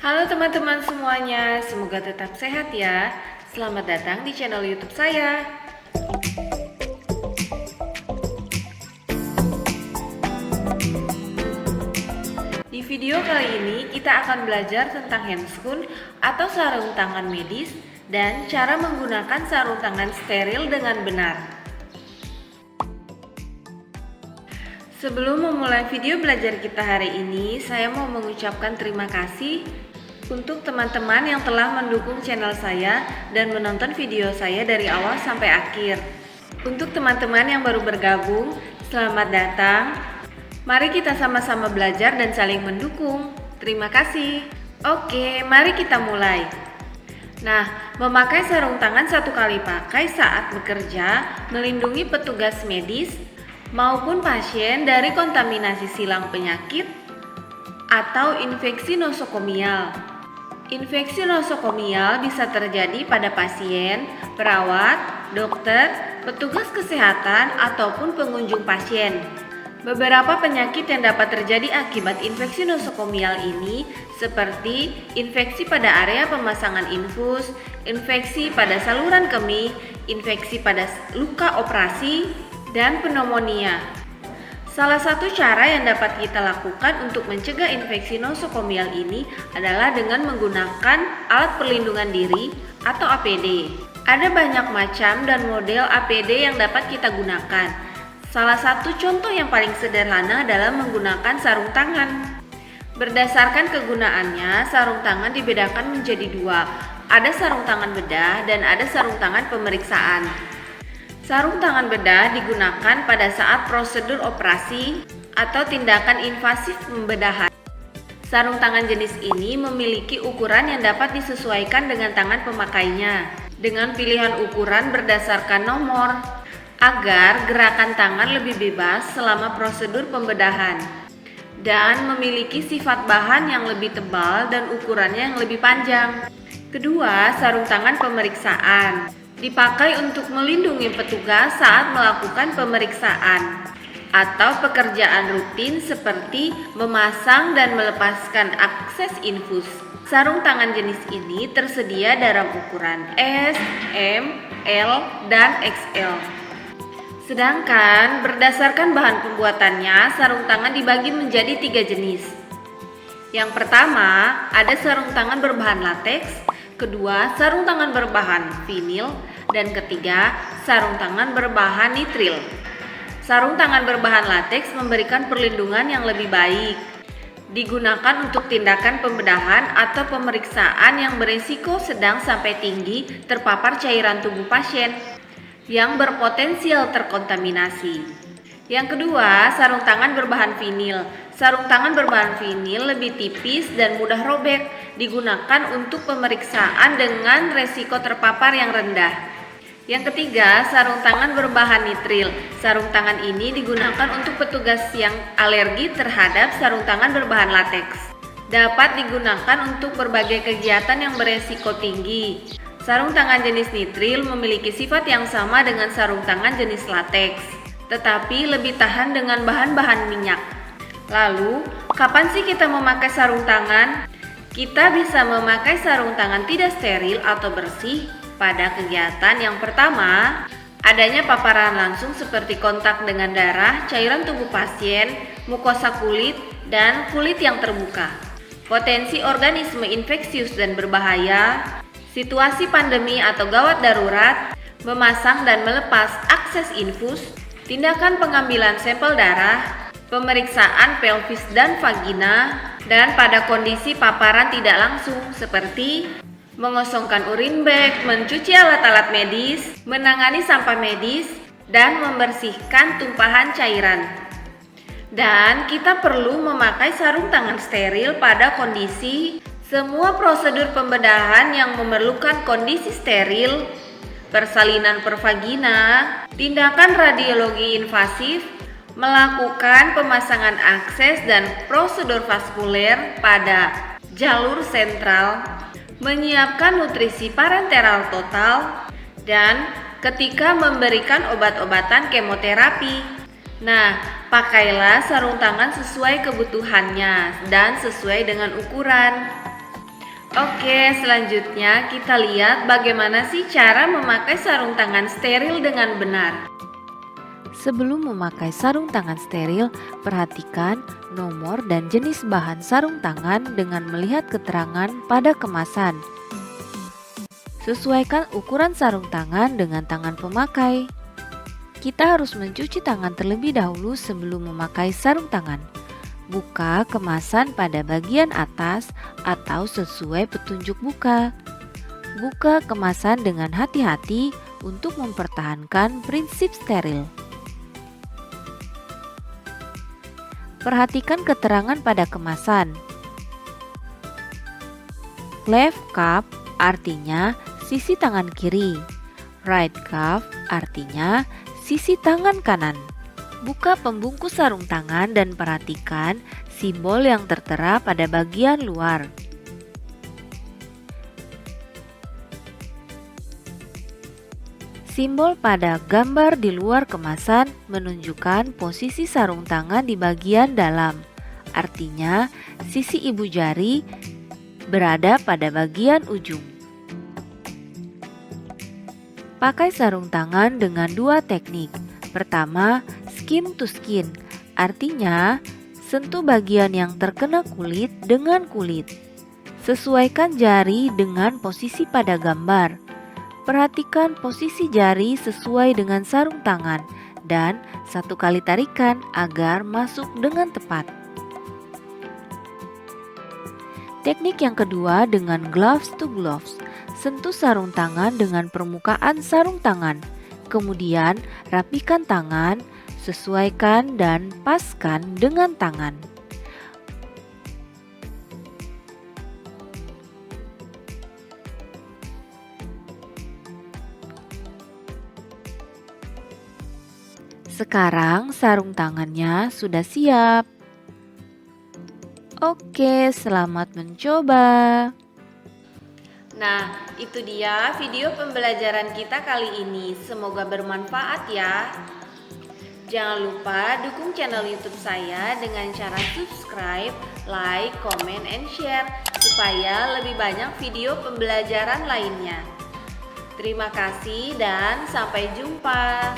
Halo teman-teman semuanya, semoga tetap sehat ya. Selamat datang di channel YouTube saya. Di video kali ini kita akan belajar tentang handscoon atau sarung tangan medis dan cara menggunakan sarung tangan steril dengan benar. Sebelum memulai video belajar kita hari ini, saya mau mengucapkan terima kasih untuk teman-teman yang telah mendukung channel saya dan menonton video saya dari awal sampai akhir. Untuk teman-teman yang baru bergabung, selamat datang. Mari kita sama-sama belajar dan saling mendukung. Terima kasih. Oke, mari kita mulai. Nah, memakai sarung tangan satu kali pakai saat bekerja melindungi petugas medis maupun pasien dari kontaminasi silang penyakit atau infeksi nosokomial. Infeksi nosokomial bisa terjadi pada pasien, perawat, dokter, petugas kesehatan, ataupun pengunjung pasien. Beberapa penyakit yang dapat terjadi akibat infeksi nosokomial ini seperti infeksi pada area pemasangan infus, infeksi pada saluran kemih, infeksi pada luka operasi, dan pneumonia. Salah satu cara yang dapat kita lakukan untuk mencegah infeksi nosokomial ini adalah dengan menggunakan alat perlindungan diri atau APD. Ada banyak macam dan model APD yang dapat kita gunakan. Salah satu contoh yang paling sederhana adalah menggunakan sarung tangan. Berdasarkan kegunaannya, sarung tangan dibedakan menjadi dua. Ada sarung tangan bedah dan ada sarung tangan pemeriksaan. Sarung tangan bedah digunakan pada saat prosedur operasi atau tindakan invasif pembedahan. Sarung tangan jenis ini memiliki ukuran yang dapat disesuaikan dengan tangan pemakainya, dengan pilihan ukuran berdasarkan nomor, agar gerakan tangan lebih bebas selama prosedur pembedahan, dan memiliki sifat bahan yang lebih tebal dan ukurannya yang lebih panjang. Kedua, sarung tangan pemeriksaan dipakai untuk melindungi petugas saat melakukan pemeriksaan atau pekerjaan rutin seperti memasang dan melepaskan akses infus. Sarung tangan jenis ini tersedia dalam ukuran S, M, L, dan XL. Sedangkan berdasarkan bahan pembuatannya, sarung tangan dibagi menjadi 3 jenis. Yang pertama, ada sarung tangan berbahan lateks, kedua, sarung tangan berbahan vinil, dan ketiga, sarung tangan berbahan nitril. Sarung tangan berbahan lateks memberikan perlindungan yang lebih baik. Digunakan untuk tindakan pembedahan atau pemeriksaan yang beresiko sedang sampai tinggi terpapar cairan tubuh pasien yang berpotensial terkontaminasi. Yang kedua, sarung tangan berbahan vinil. Sarung tangan berbahan vinil lebih tipis dan mudah robek, digunakan untuk pemeriksaan dengan resiko terpapar yang rendah. Yang ketiga, sarung tangan berbahan nitril. Sarung tangan ini digunakan untuk petugas yang alergi terhadap sarung tangan berbahan lateks. Dapat digunakan untuk berbagai kegiatan yang beresiko tinggi. Sarung tangan jenis nitril memiliki sifat yang sama dengan sarung tangan jenis lateks, tetapi lebih tahan dengan bahan-bahan minyak. Lalu, kapan sih kita memakai sarung tangan? Kita bisa memakai sarung tangan tidak steril atau bersih pada kegiatan yang pertama, adanya paparan langsung seperti kontak dengan darah, cairan tubuh pasien, mukosa kulit, dan kulit yang terbuka. Potensi organisme infeksius dan berbahaya, situasi pandemi atau gawat darurat, memasang dan melepas akses infus, tindakan pengambilan sampel darah, pemeriksaan pelvis dan vagina, dan pada kondisi paparan tidak langsung seperti mengosongkan urin bag, mencuci alat-alat medis, menangani sampah medis, dan membersihkan tumpahan cairan. Dan kita perlu memakai sarung tangan steril pada kondisi semua prosedur pembedahan yang memerlukan kondisi steril, persalinan per vagina, tindakan radiologi invasif, melakukan pemasangan akses dan prosedur vaskuler pada jalur sentral, menyiapkan nutrisi parenteral total, dan ketika memberikan obat-obatan kemoterapi. Nah, pakailah sarung tangan sesuai kebutuhannya dan sesuai dengan ukuran. Oke, selanjutnya kita lihat bagaimana sih cara memakai sarung tangan steril dengan benar. Sebelum memakai sarung tangan steril, perhatikan nomor dan jenis bahan sarung tangan dengan melihat keterangan pada kemasan. Sesuaikan ukuran sarung tangan dengan tangan pemakai. Kita harus mencuci tangan terlebih dahulu sebelum memakai sarung tangan. Buka kemasan pada bagian atas atau sesuai petunjuk buka. Buka kemasan dengan hati-hati untuk mempertahankan prinsip steril. Perhatikan keterangan pada kemasan. Left cuff artinya sisi tangan kiri. Right cuff artinya sisi tangan kanan. Buka pembungkus sarung tangan dan perhatikan simbol yang tertera pada bagian luar. Simbol pada gambar di luar kemasan menunjukkan posisi sarung tangan di bagian dalam. Artinya, sisi ibu jari berada pada bagian ujung. Pakai sarung tangan dengan dua teknik. Pertama, skin to skin, artinya sentuh bagian yang terkena kulit dengan kulit. Sesuaikan jari dengan posisi pada gambar. Perhatikan posisi jari sesuai dengan sarung tangan dan satu kali tarikan agar masuk dengan tepat. Teknik yang kedua dengan gloves to gloves. Sentuh sarung tangan dengan permukaan sarung tangan. Kemudian rapikan tangan, sesuaikan dan paskan dengan tangan. Sekarang sarung tangannya sudah siap. Oke, selamat mencoba. Nah, itu dia video pembelajaran kita kali ini. Semoga bermanfaat ya. Jangan lupa dukung channel YouTube saya dengan cara subscribe, like, comment, and share supaya lebih banyak video pembelajaran lainnya. Terima kasih dan sampai jumpa.